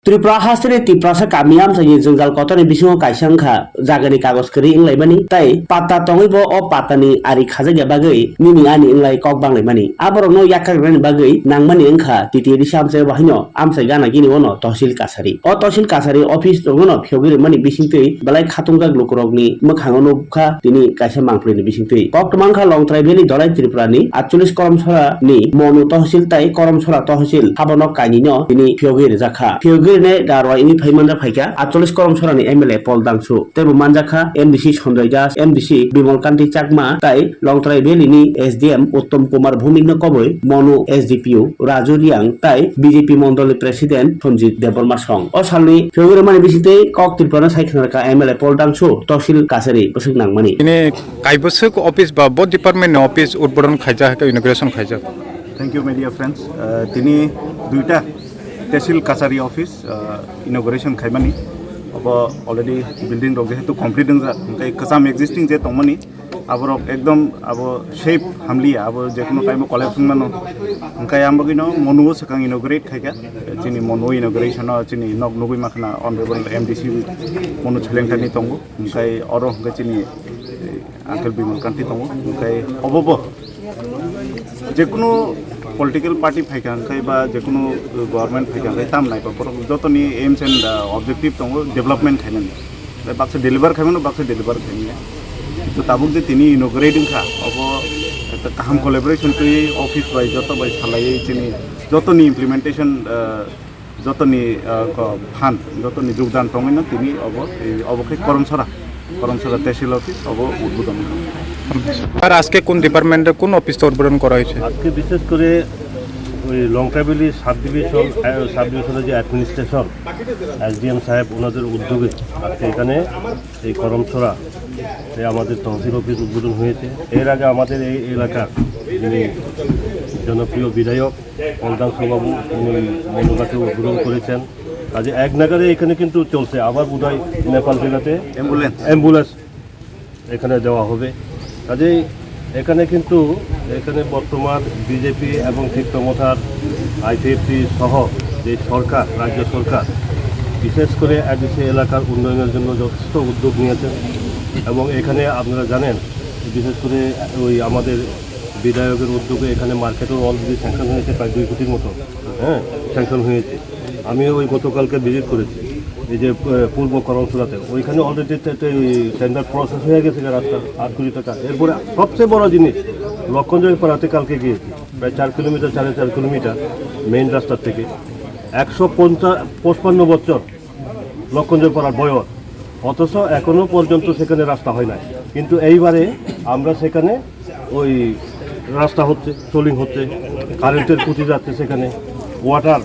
Tripura hasri tiprasa kamiam sayi jenggal kotoni bisingo kaisangkha jagani kagos keri inglaimani tai pata tongibo o patani ari khajaga bagai nini ani inglai kok banglaimani aborokno yakarani bagai nangmani engkha titiri samse bahino amsai gana gini ono tahsil kasari o tahsil kasari office tongono phiyogiri mani bisingtui balai khatunga glukorokni mokhangono bukha tini kaisa mangphlini bisingtui kok mangkha longtrai valley dolai tripurani 48 koromsora ni monu tahsil tai koromsora tahsil habonok kainino tini phiyogiri jakha phiyogiri darwa ini phaimanja phaika 48 koromsorani MLA Paul Dangsu tebo manjakha MDC Sonjoy Das MDC Bimal Kanti Chakma tai Longtrai Valley ni SDM Uttom Kumar Bhumik koboi Monu SDPU Raju Riang tai BJP Mondoli President Sonjit Deborma Song o salni phiyogiri mani bisite kok tripura saikhnarka MLA Paul Dangsu tahsil kasari bosik nangmani ini kaibosok office ba both department office udboron khaija ka inauguration khaija. Thank you, my dear friends. Tini duita tehsil kasari office inauguration khaimani. Abo already building rog jehetu complete dengja kai kasam existing je tongmani abo ekdom abo shape hamli abo jekono time collection mano kai ambagino monu sakang inaugurate khaika chini monu inauguration chini nog nugui makhna honorable MDC monu chelengtani tongo kai oro chini uncle Bimal Kanti tongo kai obobo যেকোনো political party ফাইকাঙ্কাই বা যেকোনো government ফাইকাঙ্কাই তাম নাই বা যতনি aims and objective দङ डेभलपमेन्ट खाइनानै बाक्सा डेलिभार खाइमानो बाक्सा डेलिभार खाइने तो ताबुक जे तिनी इनॉग्रेटिंग खा अब একটা কাম কোলাবোরেশন তুই অফিস বাই যত বাই সালাই চিনি যতনি ইমপ্লিমেন্টেশন যতনি ফান্ড যতনি যোগদান দङ তিনি অবকে করমছড়া তহসিল অফিস অব উদ্বোধন আর আজকে কোন ডিপার্টমেন্টে কোন অফিস উদ্বোধন করা হয়েছে আজকে বিশেষ করে ওই লংট্রাই ভ্যালি সাব ডিভিশনের যে অ্যাডমিনিস্ট্রেশন SDM সাহেব ওনাদের উদ্যোগে আজকে এখানে এই করমছড়া আমাদের তহসিল অফিস উদ্বোধন হয়েছে এর আগে আমাদের এই এলাকার যিনি জনপ্রিয় বিধায়ক পলদাংশুবাবু তিনি মনোগাকে উদ্বোধন করেছেন কাজে এক নাগারে এখানে কিন্তু চলছে আবার বোধহয় নেপাল জেলাতে অ্যাম্বুলেন্স এখানে দেওয়া হবে কাজেই এখানে কিন্তু এখানে বর্তমান বিজেপি এবং ঠিক-তমথার IPFC সহ যে সরকার রাজ্য সরকার বিশেষ করে এডিসি এলাকার উন্নয়নের জন্য যথেষ্ট উদ্যোগ নিয়েছেন এবং এখানে আপনারা জানেন বিশেষ করে ওই আমাদের বিধায়কের উদ্যোগে এখানে মার্কেটও অলরেডি স্যাংশন হয়েছে প্রায় 2 কোটির মতো স্যাংশন হয়েছে আমি ওই গতকালকে ভিজিট করেছি এই যে পূর্ব করমছড়াতে ওইখানে অলরেডি টেন্ডার প্রসেস হয়ে গেছে রাস্তার 8 কোটি টাকা এরপরে সবচেয়ে বড় জিনিস লক্ষণজয় পাড়াতে কালকে গিয়েছি প্রায় 4 কিলোমিটার 4.5 কিলোমিটার মেইন রাস্তার থেকে 155 বছর লক্ষণজয় পাড়ার বয়স অথচ এখনও পর্যন্ত সেখানে রাস্তা হয় নাই কিন্তু এইবারে আমরা সেখানে ওই রাস্তা হচ্ছে সোলিং হচ্ছে কারেন্টের খুঁটি যাচ্ছে সেখানে ওয়াটার